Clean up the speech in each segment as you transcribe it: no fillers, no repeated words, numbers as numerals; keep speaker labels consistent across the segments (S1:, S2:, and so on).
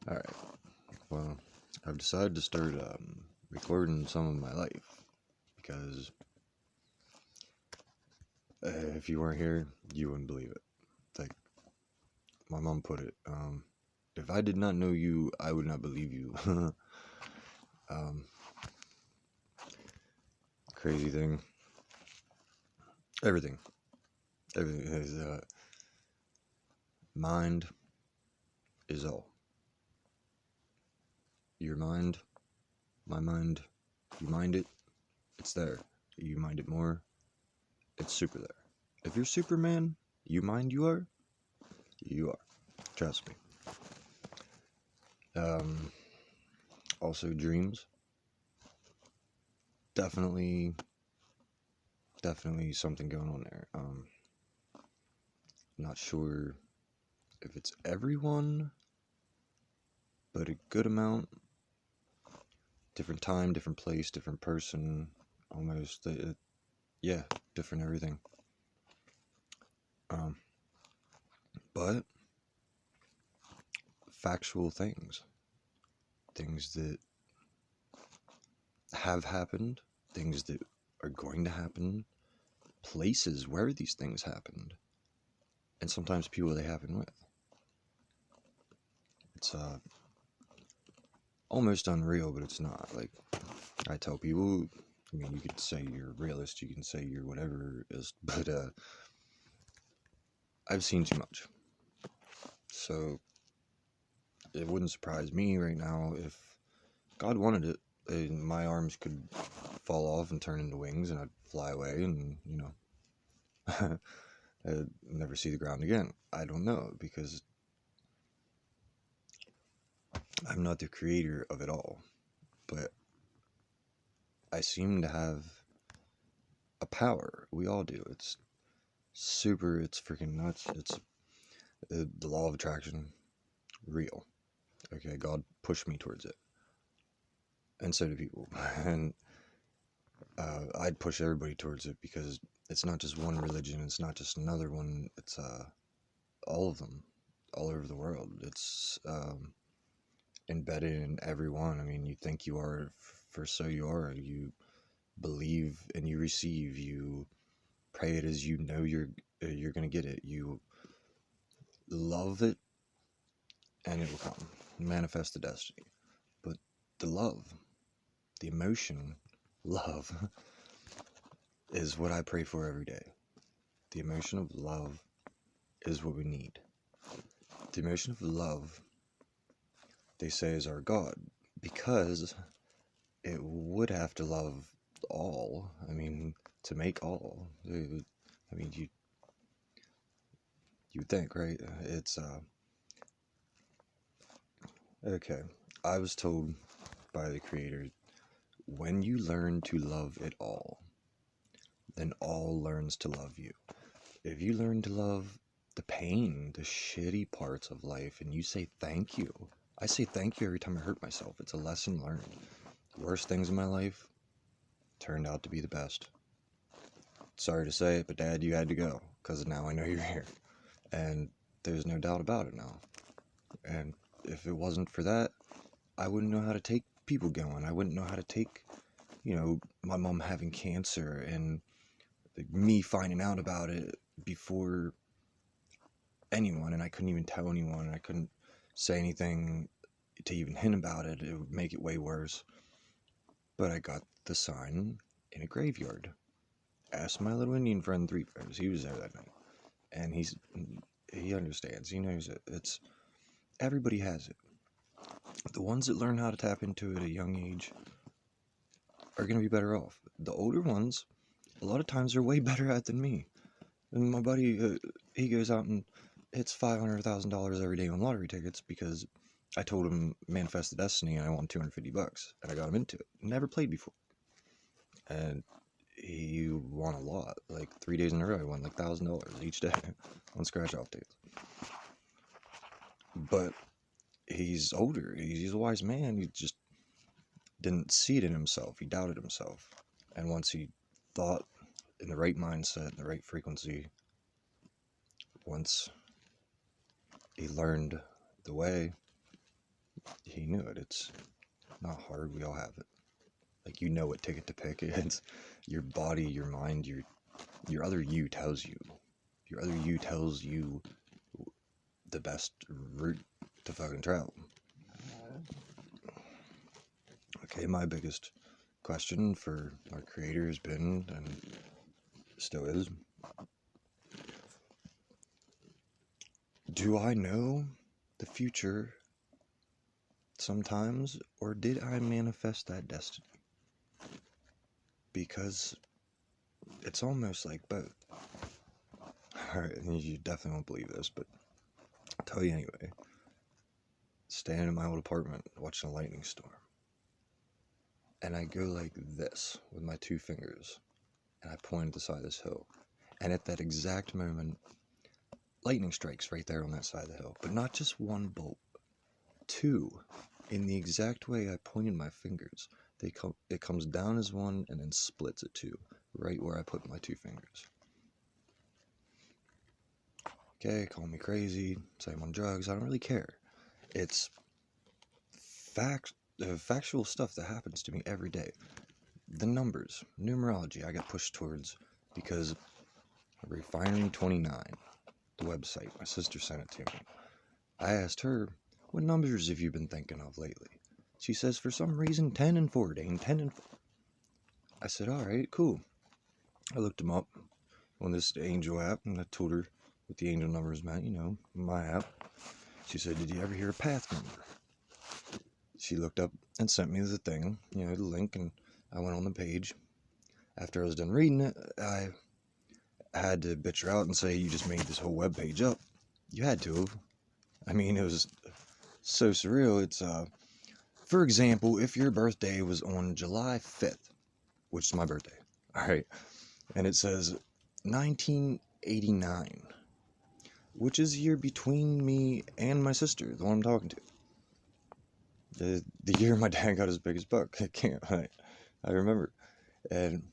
S1: Alright, well, I've decided to start recording some of my life because if you weren't here, you wouldn't believe it. Like my mom put it, if I did not know you, I would not believe you. Crazy thing. Everything is, mind is all. Your mind, my mind, you mind it, it's there. You mind it more, it's super there. If you're Superman, you mind you are? You are. Trust me. Also dreams. Definitely something going on there. Not sure if it's everyone, but a good amount. Different time, different place, different person, almost, yeah, different everything. But factual things that have happened, things that are going to happen, places where these things happened, and sometimes people they happen with. It's almost unreal, but it's not. Like I tell people, I mean, you could say you're a realist, you can say you're whatever it is, but I've seen too much. So it wouldn't surprise me right now if God wanted it, and my arms could fall off and turn into wings, and I'd fly away, and I'd never see the ground again. I don't know, because I'm not the creator of it all, but I seem to have a power. We all do. It's freaking nuts. It's the law of attraction, real. Okay, God pushed me towards it, and so do people. And I'd push everybody towards it because it's not just one religion. It's not just another one. It's all of them, all over the world. It's embedded in everyone. I mean, you think you are, for so you are. You believe and you receive. You pray it as you know you're gonna get it. You love it, and it will come. Manifest the destiny. But the love, the emotion, love, is what I pray for every day. The emotion of love is what we need. The emotion of love, they say, is our God, because it would have to love all. I mean, to make all. I mean, you think, right? It's okay. I was told by the Creator, when you learn to love it all, then all learns to love you. If you learn to love the pain, the shitty parts of life, and you say thank you. I say thank you every time I hurt myself. It's a lesson learned. The worst things in my life turned out to be the best. Sorry to say it, but Dad, you had to go, because now I know you're here. And there's no doubt about it now. And if it wasn't for that, I wouldn't know how to take people going. I wouldn't know how to take, my mom having cancer and me finding out about it before anyone, and I couldn't even tell anyone, and I couldn't say anything to even hint about it. It would make it way worse. But I got the sign in a graveyard. Asked my little Indian friend 3 times. He was there that night, and he understands. He knows it. It's everybody has it. The ones that learn how to tap into it at a young age are going to be better off. The older ones, a lot of times, are way better at it than me. And my buddy, he goes out and hits $500,000 every day on lottery tickets because I told him manifest the destiny and I won $250, and I got him into it. Never played before, and he won a lot. Like 3 days in a row, he won like $1,000 each day on scratch off tickets. But he's older. He's a wise man. He just didn't see it in himself. He doubted himself, and once he thought in the right mindset, the right frequency, once he learned the way, he knew it. It's not hard. We all have it. Like, you know what ticket to pick. It's your body, your mind, your other you tells you. Your other you tells you the best route to fucking travel. Okay, my biggest question for our creator has been, and still is, do I know the future sometimes, or did I manifest that destiny? Because it's almost like both. Alright, you definitely won't believe this, but I'll tell you anyway. Standing in my old apartment, watching a lightning storm. And I go like this with my two fingers, and I point at the side of this hill. And at that exact moment, lightning strikes right there on that side of the hill. But not just one bolt, two. In the exact way I pointed my fingers. It comes down as one and then splits at two, right where I put my two fingers. Okay, call me crazy, say I'm on drugs, I don't really care. It's factual stuff that happens to me every day. The numbers, numerology, I got pushed towards because Refinery 29, the website, my sister sent it to me. I asked her, what numbers have you been thinking of lately? She says, for some reason, 10 and 4, Dane, 10 and 4. I said, alright, cool. I looked them up on this angel app, and I told her what the angel numbers meant, my app. She said, did you ever hear a path number? She looked up and sent me the thing, the link, and I went on the page. After I was done reading it, I had to bitch her out and say, you just made this whole web page up. You had to have. I mean, it was so surreal. It's, for example, if your birthday was on July 5th, which is my birthday, alright, and it says 1989, which is a year between me and my sister, the one I'm talking to. The year my dad got his biggest buck. I remember. And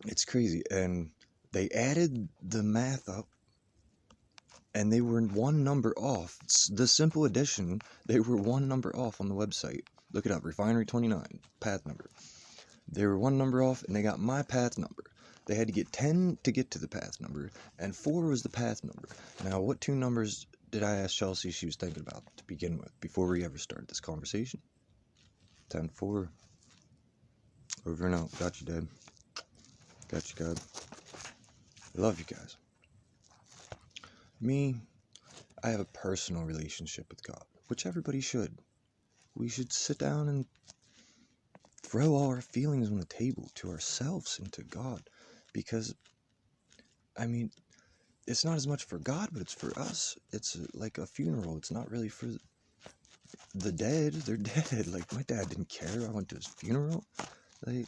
S1: it's crazy. And they added the math up, and they were one number off. The simple addition, they were one number off on the website. Look it up, Refinery 29, path number. They were one number off, and they got my path number. They had to get 10 to get to the path number, and 4 was the path number. Now, what two numbers did I ask Chelsea she was thinking about to begin with, before we ever started this conversation? 10-4. Over and out. Got you, Dad. Got you, God. I love you guys. Me, I have a personal relationship with God, which everybody should. We should sit down and throw all our feelings on the table to ourselves and to God. Because, I mean, it's not as much for God, but it's for us. It's like a funeral. It's not really for the dead. They're dead. Like, my dad didn't care. I went to his funeral. Like,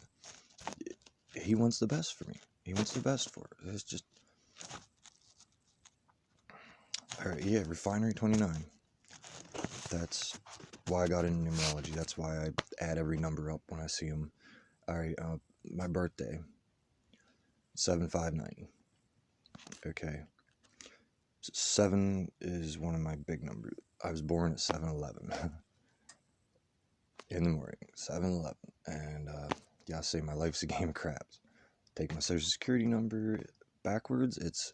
S1: he wants the best for me. He wants the best for it. It's just... Alright, yeah, Refinery 29. That's why I got into numerology. That's why I add every number up when I see them. Alright, my birthday. 7/5/90. Okay. 7 is one of my big numbers. I was born at 7:11 in the morning. 7:11. And, yeah, I say my life's a game of craps. Take my social security number backwards. It's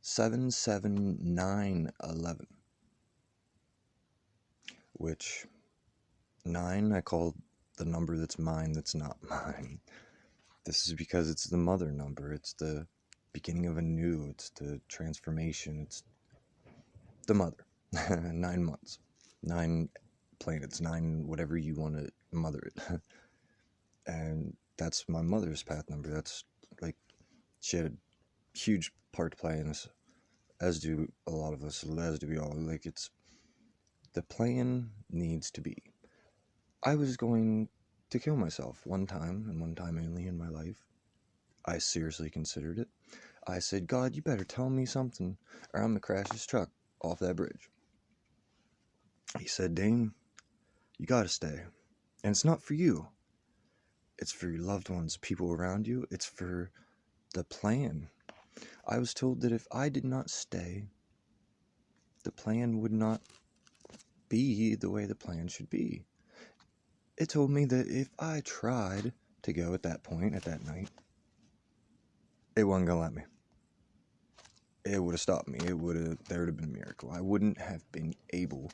S1: 77911. Which, 9 I call the number that's mine that's not mine. This is because it's the mother number. It's the beginning of a new. It's the transformation. It's the mother. 9 months. 9 planets. 9 whatever you want to mother it. And that's my mother's path number. That's like, she had a huge part to play in this. As do a lot of us. As do we all. Like, it's... The plan needs to be. I was going to kill myself one time, and one time only in my life. I seriously considered it. I said, God, you better tell me something, or I'm gonna crash this truck off that bridge. He said, Dane, you gotta stay. And it's not for you. It's for your loved ones, people around you. It's for the plan. I was told that if I did not stay, the plan would not be the way the plan should be. It told me that if I tried to go at that point, at that night, it wasn't gonna let me. It would have stopped me. There would have been a miracle. I wouldn't have been able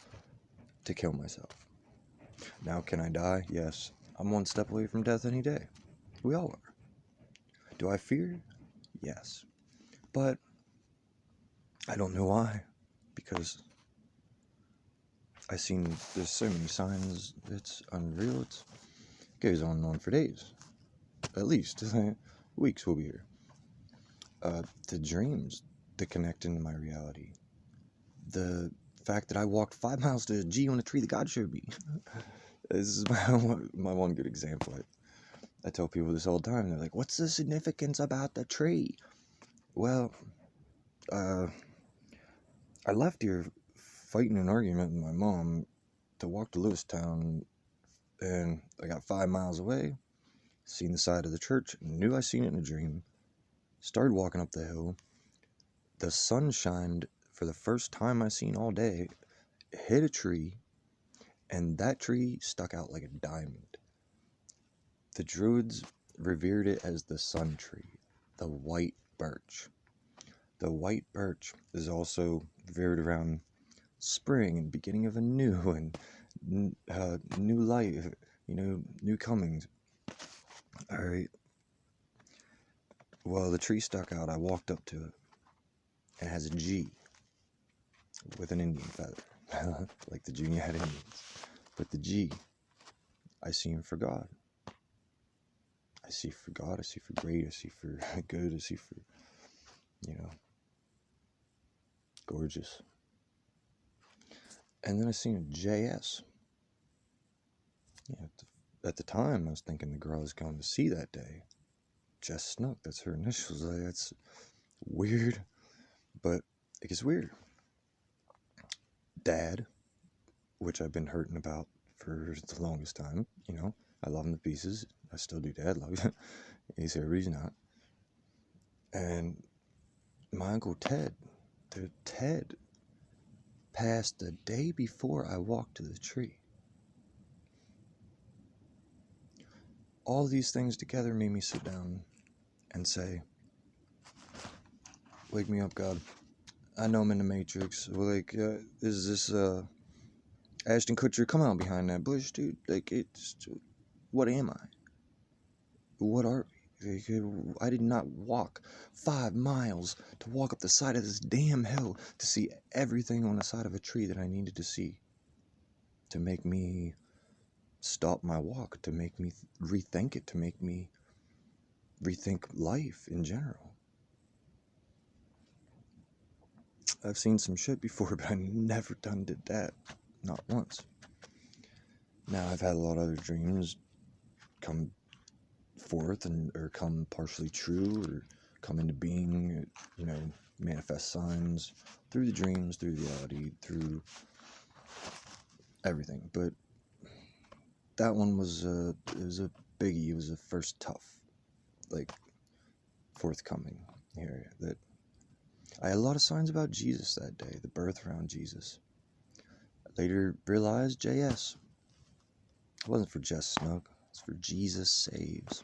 S1: to kill myself. Now, can I die? Yes. I'm one step away from death any day. We all are. Do I fear? Yes. But I don't know why. Because I've seen there's so many signs. It's unreal. It goes on and on for days. At least. Weeks will be here. The dreams that connect into my reality. The fact that I walked 5 miles to a G on a tree that God showed me. This is my one good example. I tell people this all the time. They're like, what's the significance about the tree? Well, I left here fighting an argument with my mom to walk to Lewistown, and I got 5 miles away, seen the side of the church, knew I seen it in a dream, started walking up the hill. The sun shined for the first time I seen all day, hit a tree, and that tree stuck out like a diamond. The Druids revered it as the sun tree, the white birch. The white birch is also revered around spring and beginning of a new and new life, new comings. All right. Well, the tree stuck out. I walked up to it. It has a G with an Indian feather, like the Junior had Indians. But the G, I see him for God. I see for God, I see for great, I see for good, I see for, gorgeous. And then I seen a JS. At the time, I was thinking the girl I was going to see that day, Jess Snook, that's her initials. That's weird, but it gets weirder. Dad, which I've been hurting about for the longest time, I love him to pieces. I still do. Dad love you. He's here, but he's not. And my Uncle Ted, Ted passed the day before I walked to the tree. All these things together made me sit down and say, wake me up, God. I know I'm in the Matrix. Is this, Ashton Kutcher, come out behind that bush, dude. What am I? What are we? I did not walk 5 miles to walk up the side of this damn hill to see everything on the side of a tree that I needed to see. To make me stop my walk, to make me rethink it, to make me rethink life in general. I've seen some shit before, but I never did that. Not once. Now, I've had a lot of other dreams come forth or come partially true or come into being, manifest signs through the dreams, through reality, through everything. But that one was it was a biggie. It was the first tough, forthcoming area that I had a lot of signs about Jesus that day, the birth around Jesus. I later realized JS. It wasn't for Jess Snook, it's for Jesus Saves.